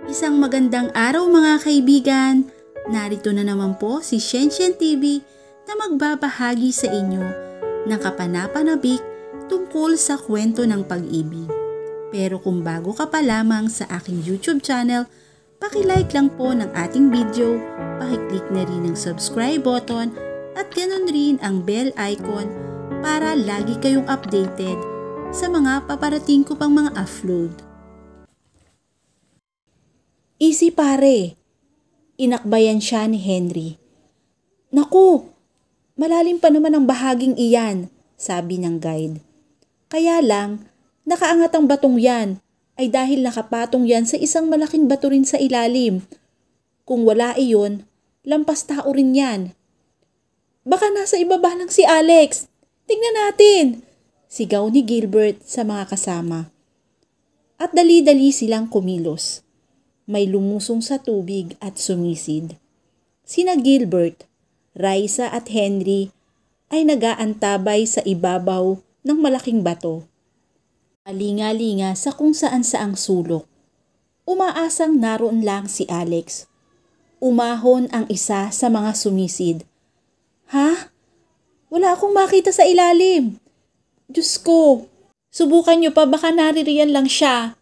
Isang magandang araw mga kaibigan! Narito na naman po si Shenshen TV na magbabahagi sa inyo ng kapanapanabik tungkol sa kwento ng pag-ibig. Pero kung bago ka pa lamang sa aking YouTube channel, paki-like lang po ng ating video, paki-click na rin ang subscribe button at ganoon rin ang bell icon para lagi kayong updated sa mga paparating ko pang mga upload. Easy pare, inakbayan siya ni Henry. Naku, malalim pa naman ang bahaging iyan, sabi ng guide. Kaya lang, nakaangat ang batong yan ay dahil nakapatong yan sa isang malaking bato rin sa ilalim. Kung wala iyon, lampas tao rin yan. Baka nasa ibaba lang si Alex. Tingnan natin, sigaw ni Gilbert sa mga kasama. At dali-dali silang kumilos. May lumusong sa tubig at sumisid. Sina Gilbert, Raisa at Henry ay nagaantabay sa ibabaw ng malaking bato. Alinga-linga sa kung saan-saang sulok. Umaasang naroon lang si Alex. Umahon ang isa sa mga sumisid. Ha? Wala akong makita sa ilalim. Diyos ko, subukan niyo pa baka naririyan lang siya,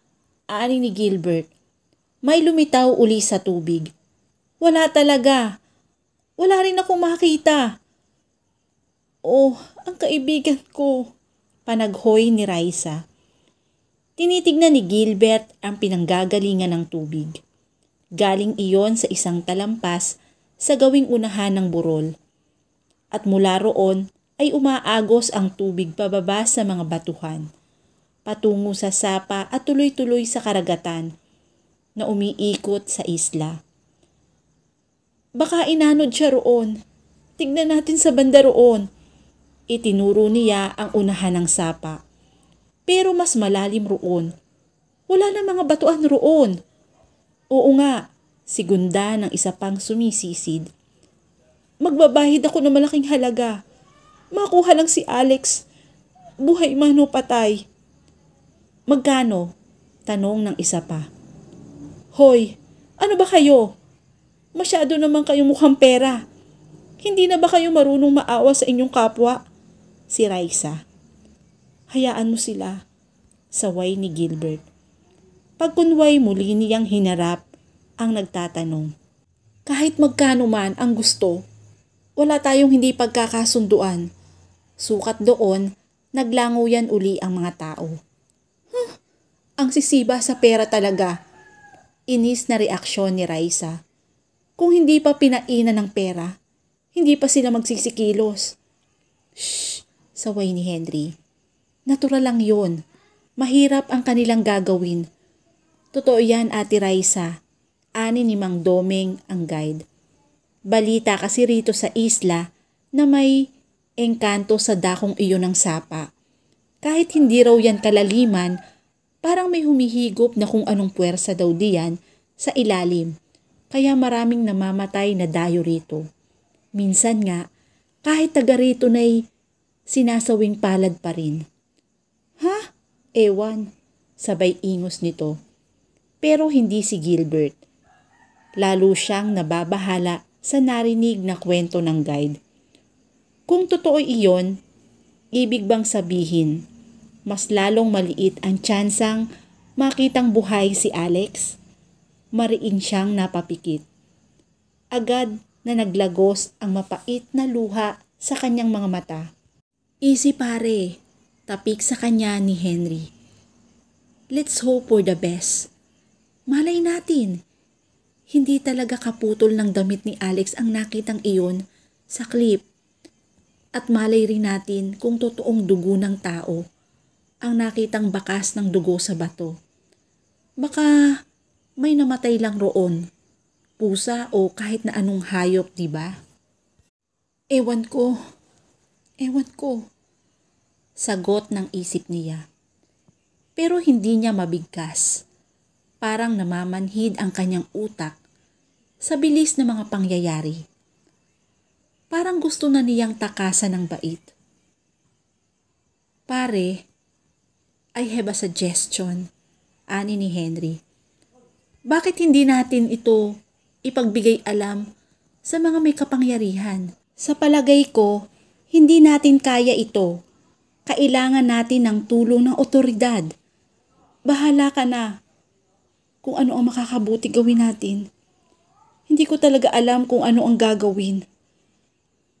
ani ni Gilbert. May lumitaw uli sa tubig. Wala talaga. Wala rin akong makita. Oh, ang kaibigan ko, panaghoy ni Raisa. Tinitignan ni Gilbert ang pinanggagalingan ng tubig. Galing iyon sa isang talampas sa gawing unahan ng burol. At mula roon ay umaagos ang tubig pababa sa mga batuhan, patungo sa sapa at tuloy-tuloy sa karagatan na umiikot sa isla. Baka inanod siya roon. Tignan natin sa banda roon. Itinuro niya ang unahan ng sapa. Pero mas malalim roon. Wala na mga batuan roon. Oo nga, sigunda ng isa pang sumisisid. Magbabahid ako ng malaking halaga. Makuha lang si Alex. Buhay man o patay. Magkano? Tanong ng isa pa. Hoy, ano ba kayo? Masyado naman kayong mukhang pera. Hindi na ba kayo marunong maawa sa inyong kapwa? Si Raisa. Hayaan mo sila, saway ni Gilbert. Pagkunway muli niyang hinarap ang nagtatanong. Kahit magkano man ang gusto, wala tayong hindi pagkakasunduan. Sukat doon, naglanguyan uli ang mga tao. Ang sisiba sa pera talaga. Inis na reaksyon ni Raisa. Kung hindi pa pinainan ng pera, hindi pa sila magsisikilos. Shh! Saway ni Henry. Natural lang yun. Mahirap ang kanilang gagawin. Totoo yan, Ate Raisa. Ani ni Mang Domeng ang guide. Balita kasi rito sa isla na may engkanto sa dakong iyon ng sapa. Kahit hindi raw yan kalaliman, parang may humihigop na kung anong puwersa daw diyan sa ilalim. Kaya maraming namamatay na dayo rito. Minsan nga, kahit taga rito na'y sinasawing palad pa rin. Ha? Ewan, sabay ingos nito. Pero hindi si Gilbert. Lalo siyang nababahala sa narinig na kwento ng guide. Kung totoo iyon, ibig bang sabihin, mas lalong maliit ang tsansang makitang buhay si Alex? Mariing siyang napapikit. Agad na naglagos ang mapait na luha sa kanyang mga mata. Easy pare, tapik sa kanya ni Henry. Let's hope for the best. Malay natin, hindi talaga kaputol ng damit ni Alex ang nakitang iyon sa clip. At malay rin natin kung totoong dugo ng tao ang nakitang bakas ng dugo sa bato. Baka may namatay lang roon, pusa o kahit na anong hayop, di ba? Ewan ko. Sagot ng isip niya. Pero hindi niya mabigkas. Parang namamanhid ang kanyang utak sa bilis ng mga pangyayari. Parang gusto na niyang takasan ng bait. Pare, I have a suggestion, ani ni Henry. Bakit hindi natin ito ipagbigay alam sa mga may kapangyarihan? Sa palagay ko, hindi natin kaya ito. Kailangan natin ng tulong ng otoridad. Bahala ka na kung ano ang makakabuti gawin natin. Hindi ko talaga alam kung ano ang gagawin.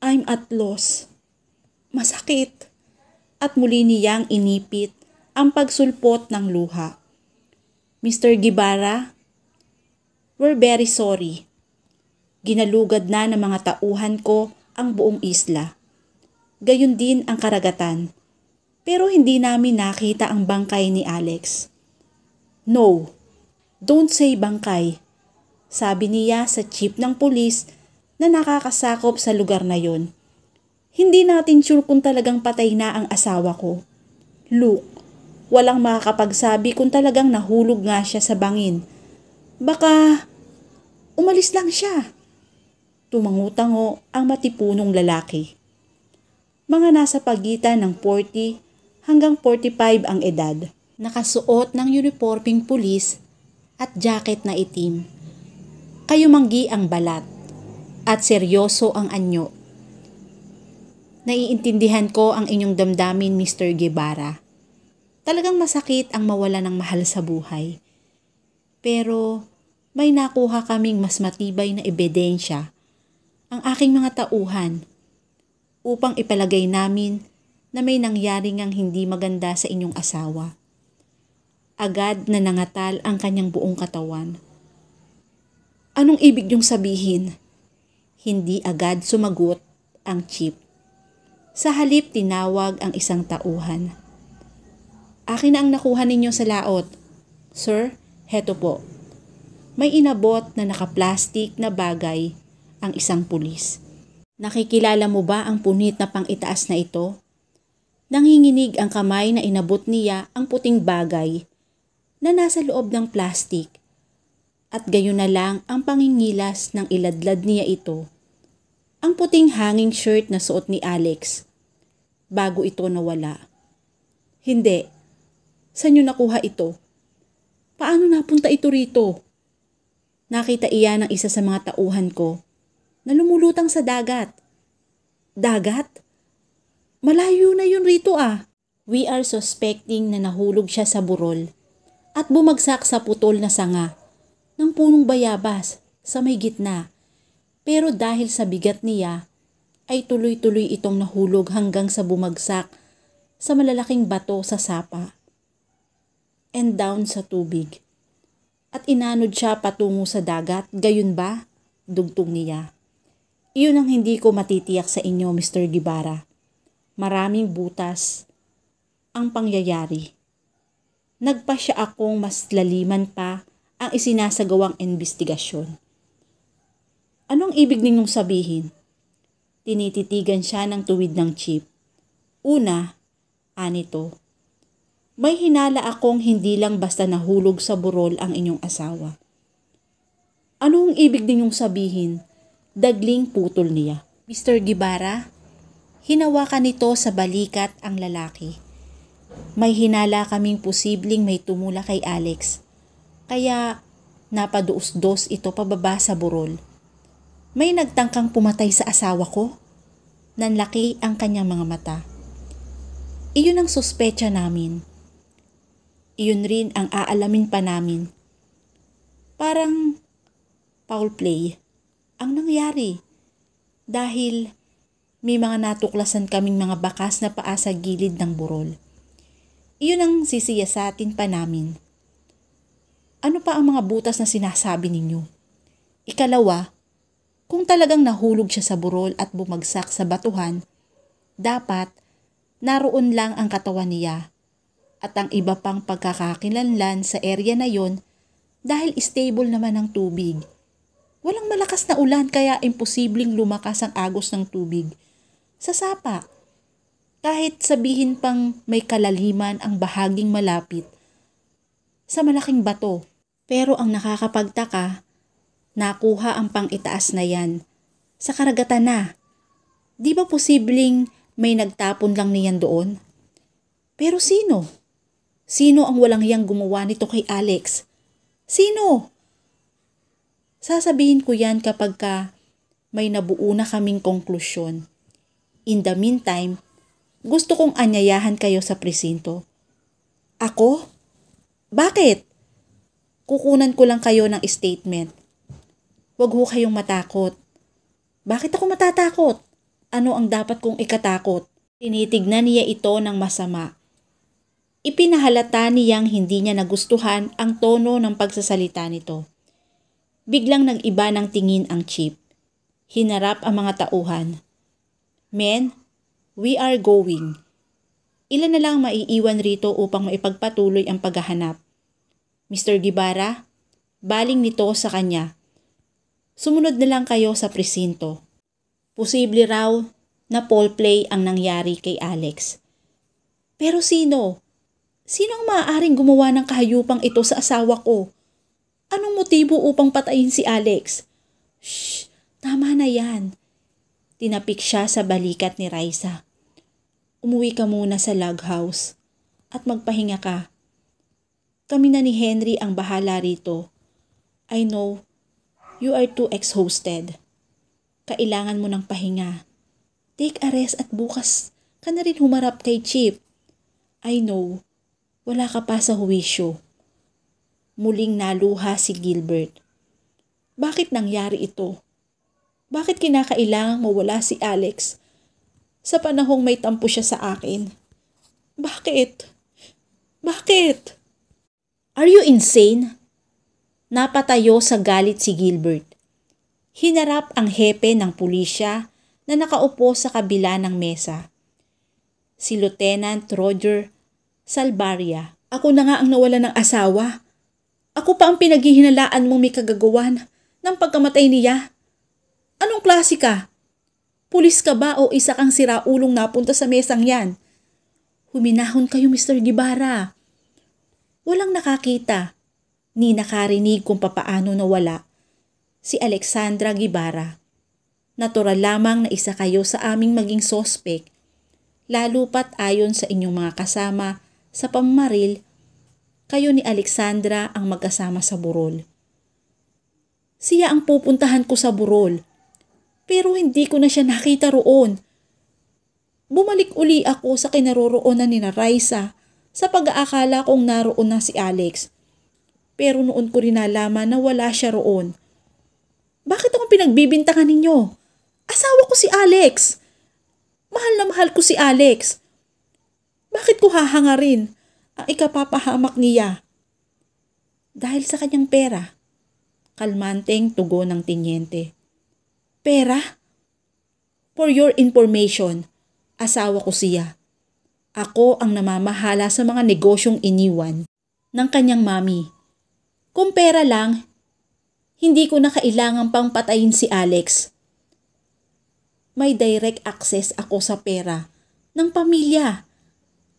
I'm at loss. Masakit. At muli niyang inipit ang pagsulpot ng luha. Mr. Guevara, we're very sorry. Ginalugad na ng mga tauhan ko ang buong isla. Gayon din ang karagatan. Pero hindi namin nakita ang bangkay ni Alex. No, don't say bangkay. Sabi niya sa chief ng pulis na nakakasakop sa lugar na yon. Hindi natin sure kung talagang patay na ang asawa ko. Look, walang makakapagsabi kung talagang nahulog nga siya sa bangin. Baka umalis lang siya. Tumangutango ang matipunong lalaki. Mga nasa pagitan ng 40 hanggang 45 ang edad. Nakasuot ng uniforming pulis at jacket na itim. Kayumanggi ang balat at seryoso ang anyo. Naiintindihan ko ang inyong damdamin, Mr. Guevara. Talagang masakit ang mawala ng mahal sa buhay. Pero may nakuha kaming mas matibay na ebidensya, ang aking mga tauhan, upang ipalagay namin na may nangyari ngang hindi maganda sa inyong asawa. Agad na nangatal ang kanyang buong katawan. Anong ibig niyong sabihin? Hindi agad sumagot ang chief. Sa halip tinawag ang isang tauhan. Akin na ang nakuha ninyo sa laot. Sir, heto po. May inabot na nakaplastik na bagay ang isang pulis. Nakikilala mo ba ang punit na pang-itaas na ito? Nanginginig ang kamay na inabot niya ang puting bagay na nasa loob ng plastik. At gayon na lang ang pangingilas ng iladlad niya ito. Ang puting hanging shirt na suot ni Alex bago ito nawala. Hindi. Saan niyo nakuha ito? Paano napunta ito rito? Nakita iyan ng isa sa mga tauhan ko na lumulutang sa dagat. Dagat? Malayo na yun rito ah. We are suspecting na nahulog siya sa burol at bumagsak sa putol na sanga ng punong bayabas sa may gitna. Pero dahil sa bigat niya, ay tuloy-tuloy itong nahulog hanggang sa bumagsak sa malalaking bato sa sapa and down sa tubig. At inanod siya patungo sa dagat, gayon ba? Dugtong niya. Iyon ang hindi ko matitiyak sa inyo, Mr. Guevara. Maraming butas ang pangyayari. Nagpasya akong mas laliman pa ang isinasagawang investigasyon. Anong ibig ninyong sabihin? Tinititigan siya ng tuwid ng chief. Una, anito, may hinala akong hindi lang basta nahulog sa burol ang inyong asawa. Anong ibig ninyong sabihin? Dagling putol niya. Mr. Guevara, hinawakan nito sa balikat ang lalaki. May hinala kaming posibleng may tumula kay Alex. Kaya napaduos-dos ito pababa sa burol. May nagtangkang pumatay sa asawa ko. Nanlaki ang kanyang mga mata. Iyon ang suspecha namin. Iyon rin ang aalamin pa namin. Parang foul play ang nangyari. Dahil may mga natuklasan kaming mga bakas na paa sa gilid ng burol. Iyon ang sisiyasatin pa namin. Ano pa ang mga butas na sinasabi ninyo? Ikalawa, kung talagang nahulog siya sa burol at bumagsak sa batuhan, dapat naroon lang ang katawan niya at ang iba pang pagkakakilanlan sa area na yon dahil stable naman ang tubig. Walang malakas na ulan kaya imposibleng lumakas ang agos ng tubig sa sapa. Kahit sabihin pang may kalaliman ang bahaging malapit sa malaking bato. Pero ang nakakapagtaka, nakuha ang pang-itaas na yan sa karagatan na. Di ba posibleng may nagtapon lang niyan doon? Pero sino? Sino ang walang hiyang gumawa nito kay Alex? Sino? Sasabihin ko yan kapag may nabuo na kaming konklusyon. In the meantime, gusto kong anyayahan kayo sa presinto. Ako? Bakit? Kukunan ko lang kayo ng statement. Huwag ho kayong matakot. Bakit ako matatakot? Ano ang dapat kong ikatakot? Tinitignan niya ito ng masama. Ipinahalata niyang hindi niya nagustuhan ang tono ng pagsasalita nito. Biglang nag-iba ng tingin ang chief. Hinarap ang mga tauhan. Men, we are going. Ilan na lang maiiwan rito upang maipagpatuloy ang paghahanap. Mr. Guevara, baling nito sa kanya. Sumunod na lang kayo sa presinto. Posible raw na foul play ang nangyari kay Alex. Pero sino? Sino ang maaaring gumawa ng kahayupang ito sa asawa ko? Anong motibo upang patayin si Alex? Shh! Tama na yan. Tinapik siya sa balikat ni Raisa. Umuwi ka muna sa log house at magpahinga ka. Kami na ni Henry ang bahala rito. I know you are too exhausted. Kailangan mo ng pahinga. Take a rest at bukas ka na rin humarap kay Chief. I know. Wala ka pa sa huwisyo. Muling naluha si Gilbert. Bakit nangyari ito? Bakit kinakailangang mawala si Alex sa panahong may tampo siya sa akin? Bakit? Bakit? Are you insane? Napatayo sa galit si Gilbert. Hinarap ang hepe ng pulisya na nakaupo sa kabila ng mesa. Si Lieutenant Roger Salvaria. Ako na nga ang nawala ng asawa. Ako pa ang pinaghihinalaan mong may kagagawan ng pagkamatay niya. Anong klase ka? Pulis ka ba o isa kang siraulong napunta sa mesang yan? Huminahon kayo, Mr. Guevara. Walang nakakita ni nakarinig kung papaano nawala si Alexandra Guevara. Natural lamang na isa kayo sa aming maging sospek, lalo pat ayon sa inyong mga kasama sa pamamaril, kayo ni Alexandra ang magkasama sa burol. Siya ang pupuntahan ko sa burol, pero hindi ko na siya nakita roon. Bumalik uli ako sa kinaroroonan ni Raisa sa pag-aakala kong naroon na si Alex. Pero noon ko rin nalaman na wala siya roon. Bakit akong pinagbibintangan ninyo? Asawa ko si Alex. Mahal na mahal ko si Alex. Bakit ko hahangarin ang ikapapahamak niya? Dahil sa kanyang pera. Kalmanteng tugon ng tinyente. Pera? For your information, asawa ko siya. Ako ang namamahala sa mga negosyong iniwan ng kanyang mami. Kung pera lang, hindi ko na kailangan pang patayin si Alex. May direct access ako sa pera ng pamilya.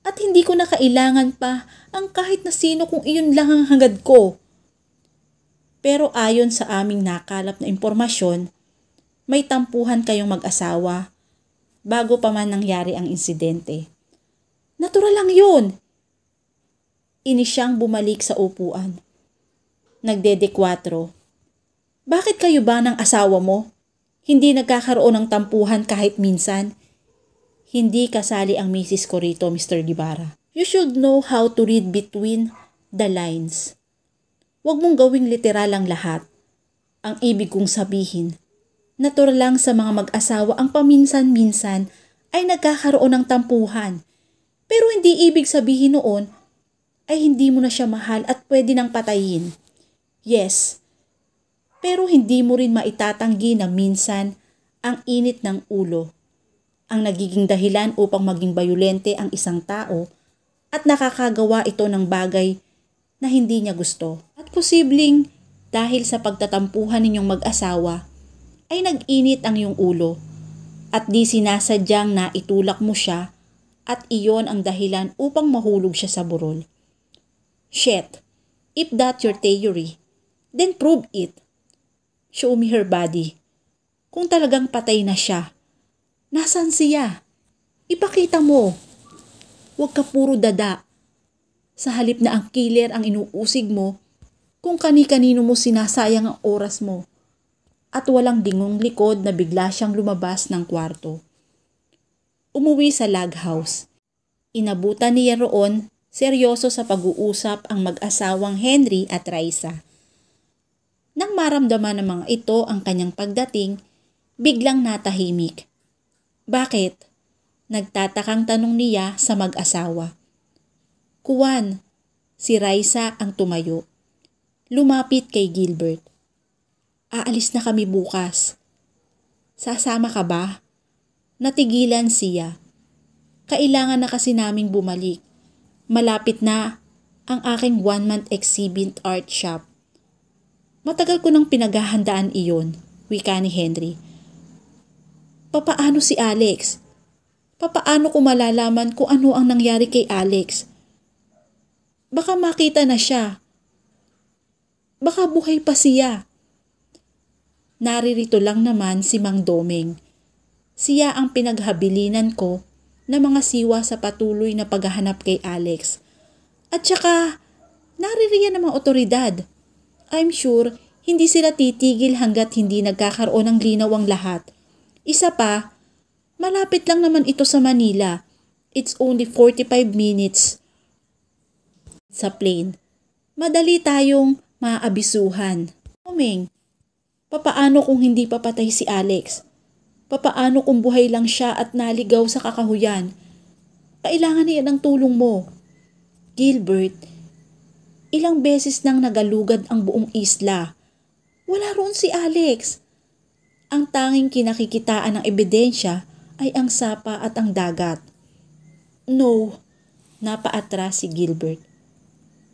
At hindi ko na kailangan pa ang kahit na sino kung iyon lang ang hangad ko. Pero ayon sa aming nakalap na impormasyon, may tampuhan kayong mag-asawa bago pa man nangyari ang insidente. Natural lang yun. Inisyang bumalik sa upuan. Nagdede-4. Bakit kayo ba ng asawa mo? Hindi nagkakaroon ng tampuhan kahit minsan? Hindi kasali ang misis ko rito, Mr. Guevara. You should know how to read between the lines. Huwag mong gawing literal ang lahat. Ang ibig kong sabihin, natural lang sa mga mag-asawa ang paminsan-minsan ay nagkakaroon ng tampuhan. Pero hindi ibig sabihin noon ay hindi mo na siya mahal at pwede nang patayin. Yes, pero hindi mo rin maitatanggi na minsan ang init ng ulo ang nagiging dahilan upang maging bayolente ang isang tao at nakakagawa ito ng bagay na hindi niya gusto. At posibleng dahil sa pagtatampuhan ninyong mag-asawa ay nag-init ang iyong ulo at di sinasadyang na itulak mo siya at iyon ang dahilan upang mahulog siya sa burol. Shit, if that's your theory, then prove it. Show me her body. Kung talagang patay na siya, nasaan siya? Ipakita mo. Huwag ka puro dada. Sa halip na ang killer ang inuusig mo, kung kani-kanino mo sinasayang ang oras mo. at walang dingong likod na bigla siyang lumabas ng kwarto. Umuwi sa log house. Inabutan niya roon seryoso sa pag-uusap ang mag-asawang Henry at Raisa. Nang maramdaman ng mga ito ang kanyang pagdating, biglang natahimik. Bakit? Nagtatakang tanong niya sa mag-asawa. Kuwan, si Raisa ang tumayo. Lumapit kay Gilbert. Aalis na kami bukas. Sasama ka ba? Natigilan siya. Kailangan na kasi naming bumalik. Malapit na ang aking one-month exhibit art shop. Matagal ko nang pinaghahandaan iyon, wika ni Henry. Papaano si Alex? Papaano ko malalaman kung ano ang nangyari kay Alex? Baka makita na siya. Baka buhay pa siya. Naririto lang naman si Mang Doming. Siya ang pinaghabilinan ko na mga siwa sa patuloy na paghahanap kay Alex. At saka, naririyan ng mga otoridad. I'm sure, hindi sila titigil hanggat hindi nagkakaroon ng linaw ang lahat. Isa pa, malapit lang naman ito sa Manila. It's only 45 minutes sa plane. Madali tayong maaabisuhan. Doming, papaano kung hindi papatay si Alex? Papaano kung buhay lang siya at naligaw sa kakahuyan? Kailangan niya ng tulong mo. Gilbert, ilang beses nang nagalugad ang buong isla. Wala roon si Alex. Ang tanging kinakikitaan ng ebidensya ay ang sapa at ang dagat. No, napaatras si Gilbert.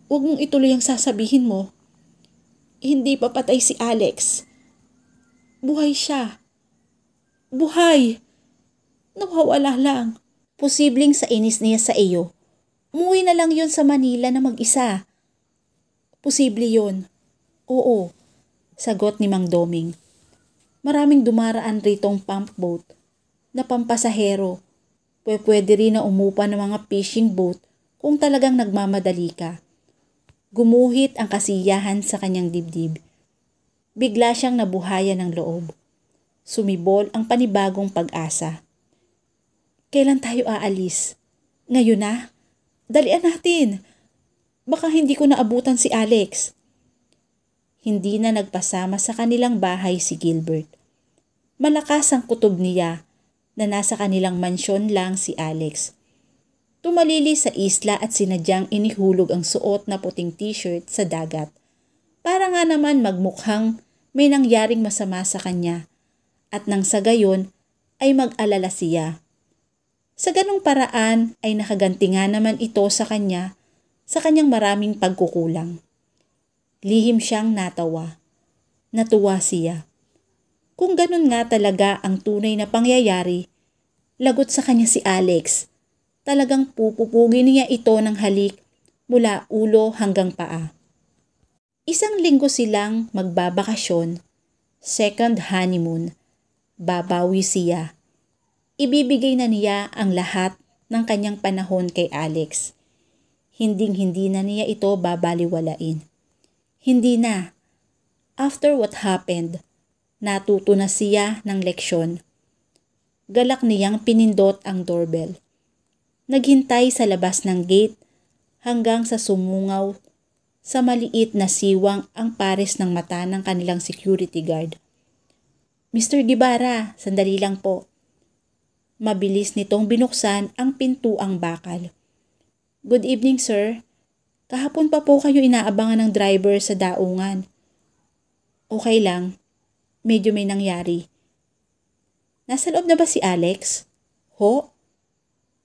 Huwag mong ituloy ang sasabihin mo. Hindi papatay si Alex. Buhay siya. Buhay! Nawawala lang. Posibleng sa inis niya sa iyo. Umuwi na lang yun sa Manila na mag-isa. Posible yun. Oo, sagot ni Mang Doming. Maraming dumaraan ritong pump boat na pampasahero. Pwede rin na umupa ng mga fishing boat kung talagang nagmamadali ka. Gumuhit ang kasiyahan sa kanyang dibdib. Bigla siyang nabuhayan ng loob. Sumibol ang panibagong pag-asa. Kailan tayo aalis? Ngayon na? Dalian natin. Baka hindi ko naabutan si Alex. Hindi na nagpasama sa kanilang bahay si Gilbert. Malakas ang kutob niya na nasa kanilang mansyon lang si Alex. Tumalili sa isla at sinadyang inihulog ang suot na puting t-shirt sa dagat. Para nga naman magmukhang may nangyaring masama sa kanya. At nang sa gayon ay mag-alala siya. Sa ganong paraan ay nakaganti nga naman ito sa kanya sa kanyang maraming pagkukulang. Lihim siyang natawa. Natuwa siya. Kung ganon nga talaga ang tunay na pangyayari, lagot sa kanya si Alex. Talagang pupupugin niya ito ng halik mula ulo hanggang paa. Isang linggo silang magbabakasyon, second honeymoon. Babawi siya. Ibibigay na niya ang lahat ng kanyang panahon kay Alex. Hinding-hindi na niya ito babaliwalain. Hindi na. After what happened, natuto na siya ng leksyon. Galak niyang pinindot ang doorbell. Naghintay sa labas ng gate hanggang sa sumungaw sa maliit na siwang ang pares ng mata ng kanilang security guard. Mr. Guevara, sandali lang po. Mabilis nitong binuksan ang pintuang bakal. Good evening, sir. Kahapon pa po kayo inaabangan ng driver sa daungan. Okay lang. Medyo may nangyari. Nasa loob na ba si Alex? Ho?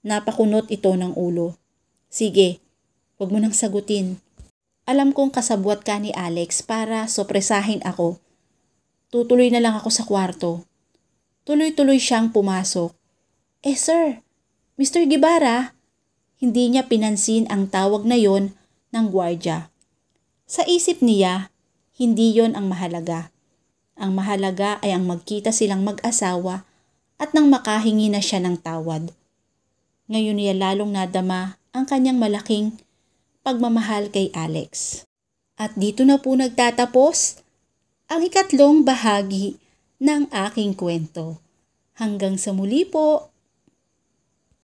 Napakunot ito ng ulo. Sige, wag mo nang sagutin. Alam kong kasabwat ka ni Alex para sopresahin ako. Tutuloy na lang ako sa kwarto. Tuloy-tuloy siyang pumasok. Sir, Mr. Guevara, hindi niya pinansin ang tawag na yon ng gwardya. Sa isip niya, hindi yon ang mahalaga. Ang mahalaga ay ang magkita silang mag-asawa at nang makahingi na siya ng tawad. Ngayon niya lalong nadama ang kanyang malaking pagmamahal kay Alex. At dito na po nagtatapos ang ikatlong bahagi ng aking kwento. Hanggang sa muli po.